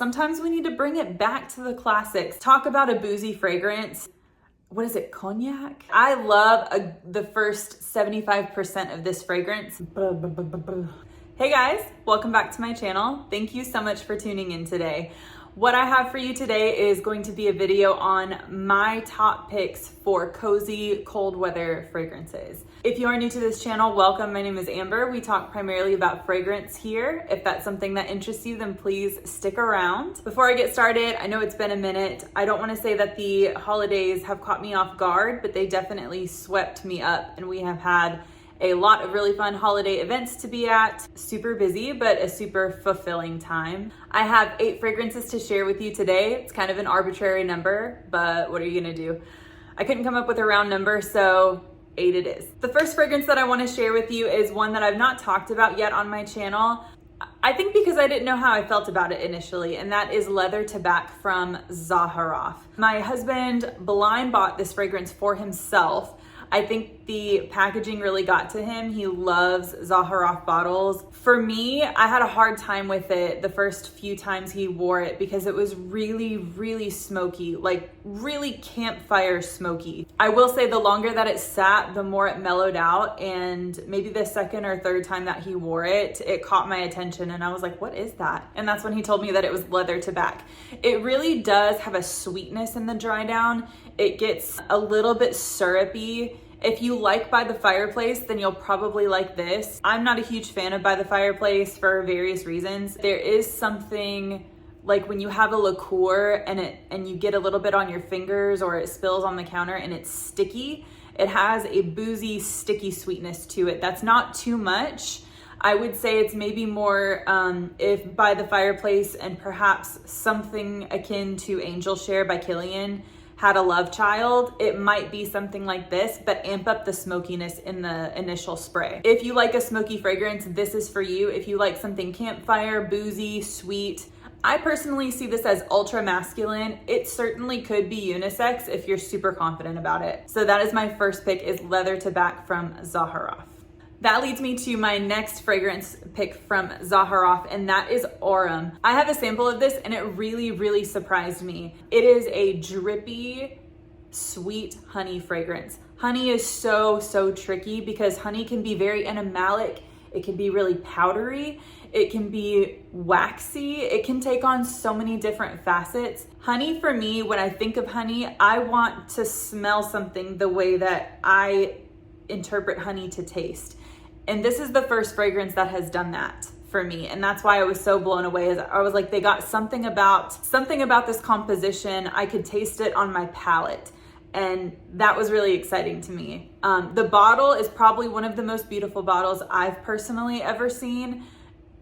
Sometimes we need to bring it back to the classics. Talk about a boozy fragrance. What is it, cognac? I love the first 75% of this fragrance. Hey guys, welcome back to my channel. Thank you so much for tuning in today. What I have for you today is going to be a video on my top picks for cozy cold weather fragrances. If you are new to this channel, welcome. My name is Amber. We talk primarily about fragrance here. If that's something that interests you, then please stick around. Before I get started, I know it's been a minute. I don't want to say that the holidays have caught me off guard, but they definitely swept me up, and we have had a lot of really fun holiday events to be at. Super busy, but a super fulfilling time. I have 8 fragrances to share with you today. It's kind of an arbitrary number, but what are you gonna do? I couldn't come up with a round number, so 8 it is. The first fragrance that I wanna share with you is one that I've not talked about yet on my channel. I think because I didn't know how I felt about it initially, and that is Leather Tabac from Zaharoff. My husband blind bought this fragrance for himself. I think the packaging really got to him. He loves Zaharoff bottles. For me, I had a hard time with it the first few times he wore it because it was really, really smoky, like really campfire smoky. I will say the longer that it sat, the more it mellowed out, and maybe the second or third time that he wore it, it caught my attention and I was like, what is that? And that's when he told me that it was Leather Tabac. It really does have a sweetness in the dry down. It gets a little bit syrupy. If you like By the Fireplace, then you'll probably like this. I'm not a huge fan of By the Fireplace for various reasons. There is something like when you have a liqueur and you get a little bit on your fingers or it spills on the counter and it's sticky, it has a boozy, sticky sweetness to it. That's not too much. I would say it's maybe more if By the Fireplace and perhaps something akin to Angel Share by Kilian had a love child, it might be something like this, but amp up the smokiness in the initial spray. If you like a smoky fragrance, this is for you. If you like something campfire, boozy, sweet, I personally see this as ultra masculine. It certainly could be unisex if you're super confident about it. So that is my first pick, is Leather Tabac from Zaharoff. That leads me to my next fragrance pick from Zaharoff, and that is Aurum. I have a sample of this and it really, really surprised me. It is a drippy, sweet honey fragrance. Honey is so tricky because honey can be very animalic. It can be really powdery. It can be waxy. It can take on so many different facets. Honey, for me, when I think of honey, I want to smell something the way that I interpret honey to taste. And this is the first fragrance that has done that for me. And that's why I was so blown away. Is I was like, they got something about this composition. I could taste it on my palate. And that was really exciting to me. The bottle is probably one of the most beautiful bottles I've personally ever seen.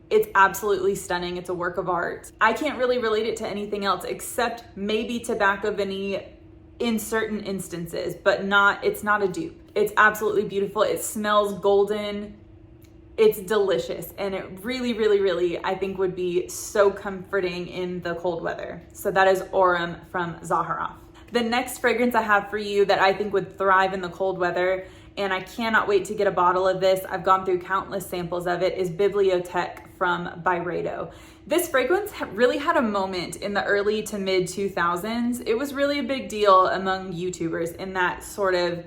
It's absolutely stunning. It's a work of art. I can't really relate it to anything else except maybe Tobacco Vanille in certain instances, but it's not a dupe. It's absolutely beautiful. It smells golden. It's delicious. And it really, really, really, I think would be so comforting in the cold weather. So that is Aurum from Zaharoff. The next fragrance I have for you that I think would thrive in the cold weather, and I cannot wait to get a bottle of this, I've gone through countless samples of it, is Bibliotheque from Byredo. This fragrance really had a moment in the early to mid 2000s. It was really a big deal among YouTubers in that sort of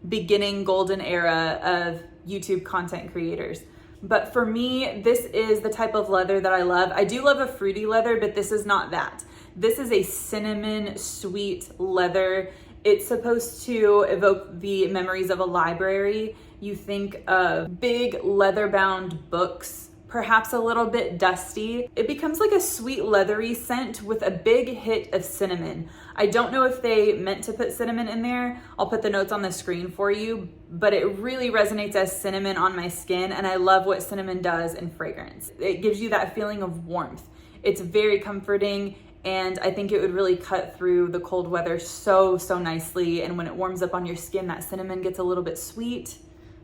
beginning golden era of YouTube content creators. But for me, this is the type of leather that I love. I do love a fruity leather, but this is not that. This is a cinnamon sweet leather. It's supposed to evoke the memories of a library. You think of big leather-bound books, perhaps a little bit dusty. It becomes like a sweet leathery scent with a big hit of cinnamon. I don't know if they meant to put cinnamon in there. I'll put the notes on the screen for you, but it really resonates as cinnamon on my skin, and I love what cinnamon does in fragrance. It gives you that feeling of warmth. It's very comforting, and I think it would really cut through the cold weather so nicely. And when it warms up on your skin, that cinnamon gets a little bit sweet.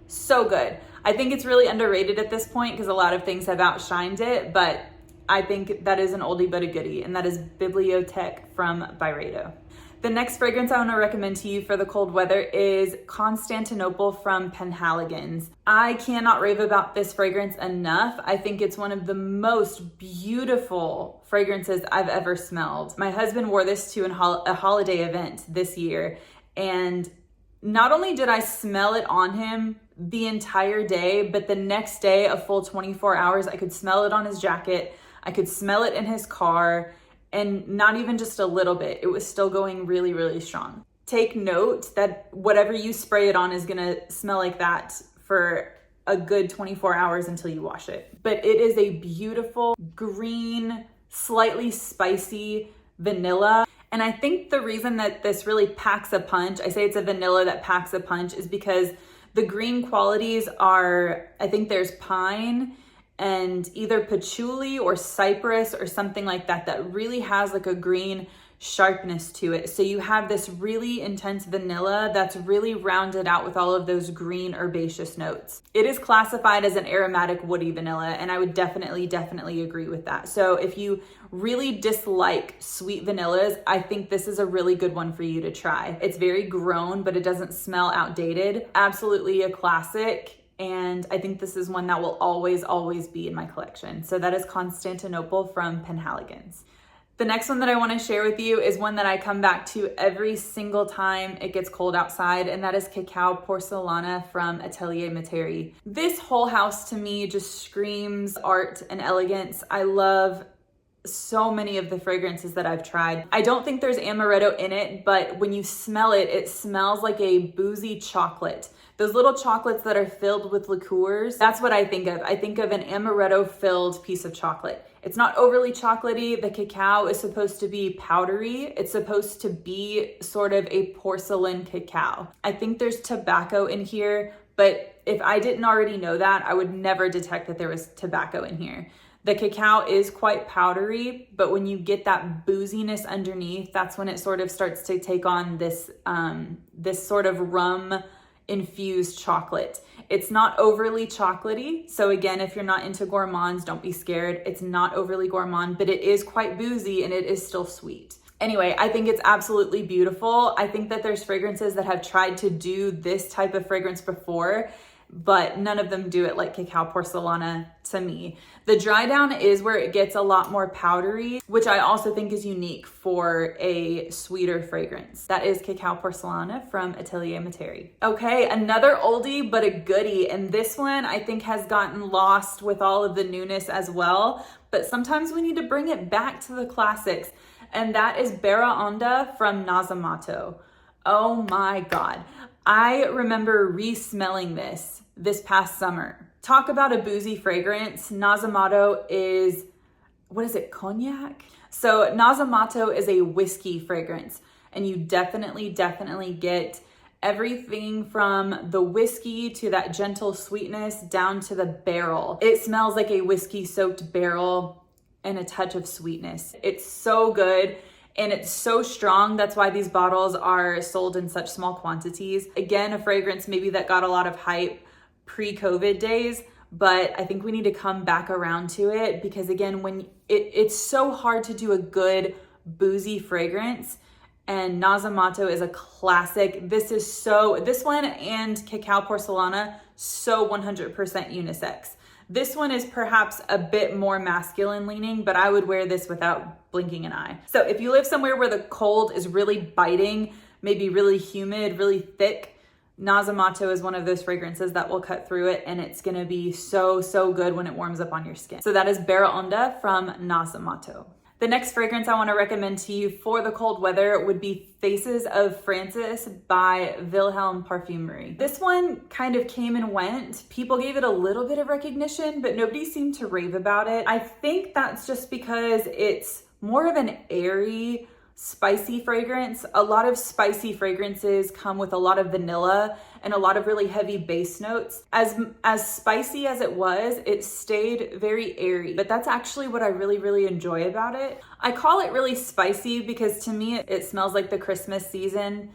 So good. I think it's really underrated at this point because a lot of things have outshined it, but I think that is an oldie but a goodie, and that is Bibliotheque from Byredo. The next fragrance I want to recommend to you for the cold weather is Constantinople from Penhaligon's. I cannot rave about this fragrance enough. I think it's one of the most beautiful fragrances I've ever smelled. My husband wore this to a holiday event this year, and not only did I smell it on him the entire day, but the next day, a full 24 hours, I could smell it on his jacket. I could smell it in his car. And not even just a little bit, it was still going really, really strong. Take note that whatever you spray it on is gonna smell like that for a good 24 hours until you wash it. But it is a beautiful green, slightly spicy vanilla. And I think the reason that this really packs a punch, I say it's a vanilla that packs a punch, is because the green qualities are, I think there's pine and either patchouli or cypress or something like that, that really has like a green sharpness to it. So you have this really intense vanilla that's really rounded out with all of those green herbaceous notes. It is classified as an aromatic woody vanilla, and I would definitely agree with that. So if you really dislike sweet vanillas, I think this is a really good one for you to try. It's very grown, but it doesn't smell outdated. Absolutely a classic. And I think this is one that will always be in my collection. So that is Constantinople from Penhaligon's. The next one that I want to share with you is one that I come back to every single time it gets cold outside, and that is Cacao Porcelana from Atelier Materi. This whole house to me just screams art and elegance. I love so many of the fragrances that I've tried. I don't think there's amaretto in it, but when you smell it, it smells like a boozy chocolate. Those little chocolates that are filled with liqueurs, that's what I think of. I think of an amaretto-filled piece of chocolate. It's not overly chocolatey. The cacao is supposed to be powdery. It's supposed to be sort of a porcelain cacao. I think there's tobacco in here, but if I didn't already know that, I would never detect that there was tobacco in here. The cacao is quite powdery, but when you get that booziness underneath, that's when it sort of starts to take on this, this sort of rum infused chocolate. It's not overly chocolatey. So again, if you're not into gourmands, don't be scared. It's not overly gourmand, but it is quite boozy and it is still sweet. Anyway, I think it's absolutely beautiful. I think that there's fragrances that have tried to do this type of fragrance before, but none of them do it like Cacao Porcelana to me. The dry down is where it gets a lot more powdery, which I also think is unique for a sweeter fragrance. That is Cacao Porcelana from Atelier Materi. Okay, another oldie but a goodie, and this one I think has gotten lost with all of the newness as well, but sometimes we need to bring it back to the classics, and that is Baraonda from Nasomatto. Oh my God. I remember re-smelling this past summer. Talk about a boozy fragrance. Nasomatto is, what is it, cognac? So Nasomatto is a whiskey fragrance, and you definitely get everything from the whiskey to that gentle sweetness down to the barrel. It smells like a whiskey soaked barrel and a touch of sweetness. It's so good. And it's so strong. That's why these bottles are sold in such small quantities. Again, a fragrance maybe that got a lot of hype pre-COVID days, but I think we need to come back around to it because again, when it's so hard to do a good boozy fragrance, and Nasomatto is a classic. This one and Cacao Porcelana, so 100% unisex. This one is perhaps a bit more masculine leaning, but I would wear this without blinking an eye. So if you live somewhere where the cold is really biting, maybe really humid, really thick, Nasomatto is one of those fragrances that will cut through it, and it's gonna be so good when it warms up on your skin. So that is Baraonda from Nasomatto. The next fragrance I want to recommend to you for the cold weather would be Faces of Francis by Vilhelm Parfumerie. This one kind of came and went. People gave it a little bit of recognition, but nobody seemed to rave about it. I think that's just because it's more of an airy, spicy fragrance. A lot of spicy fragrances come with a lot of vanilla and a lot of really heavy base notes. As spicy as it was, it stayed very airy, but that's actually what I really enjoy about it. I call it really spicy because to me, it smells like the Christmas season.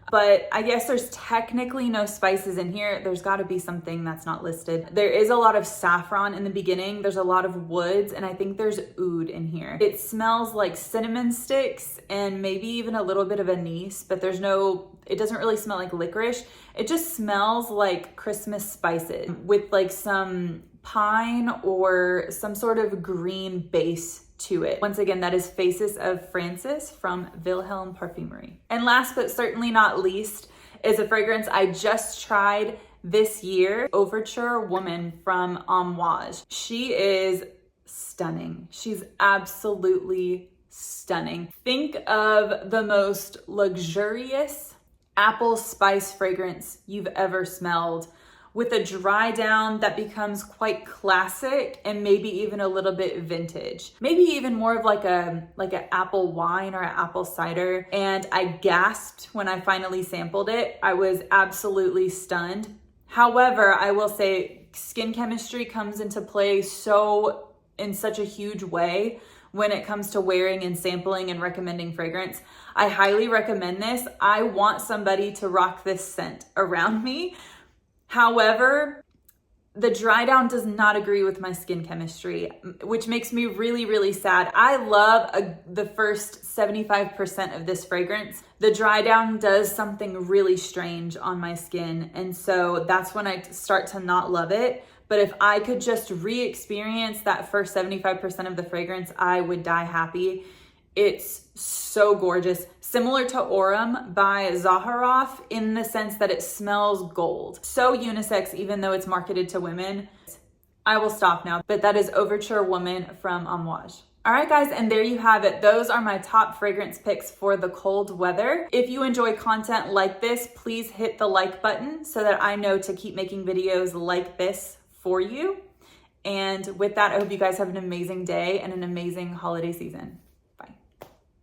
but I guess there's technically no spices in here. There's got to be something that's not listed. There is a lot of saffron in the beginning. There's a lot of woods, and I think there's oud in here. It smells like cinnamon sticks and maybe even a little bit of anise, but it doesn't really smell like licorice. It just smells like Christmas spices with like some pine or some sort of green base to it. Once again, that is Faces of Francis from Vilhelm Parfumerie. And last but certainly not least is a fragrance I just tried this year, Overture Woman from Amouage. She is stunning. She's absolutely stunning. Think of the most luxurious apple spice fragrance you've ever smelled, with a dry down that becomes quite classic and maybe even a little bit vintage. Maybe even more of like an apple wine or an apple cider. And I gasped when I finally sampled it. I was absolutely stunned. However, I will say skin chemistry comes into play in such a huge way when it comes to wearing and sampling and recommending fragrance. I highly recommend this. I want somebody to rock this scent around me. However, the dry down does not agree with my skin chemistry, which makes me really, really sad. I love the first 75% of this fragrance. The dry down does something really strange on my skin, and so that's when I start to not love it. But if I could just re-experience that first 75% of the fragrance, I would die happy. It's so gorgeous. Similar to Aurum by Zaharoff in the sense that it smells gold. So unisex, even though it's marketed to women. I will stop now, but that is Overture Woman from Amouage. All right, guys, and there you have it. Those are my top fragrance picks for the cold weather. If you enjoy content like this, please hit the like button so that I know to keep making videos like this for you. And with that, I hope you guys have an amazing day and an amazing holiday season.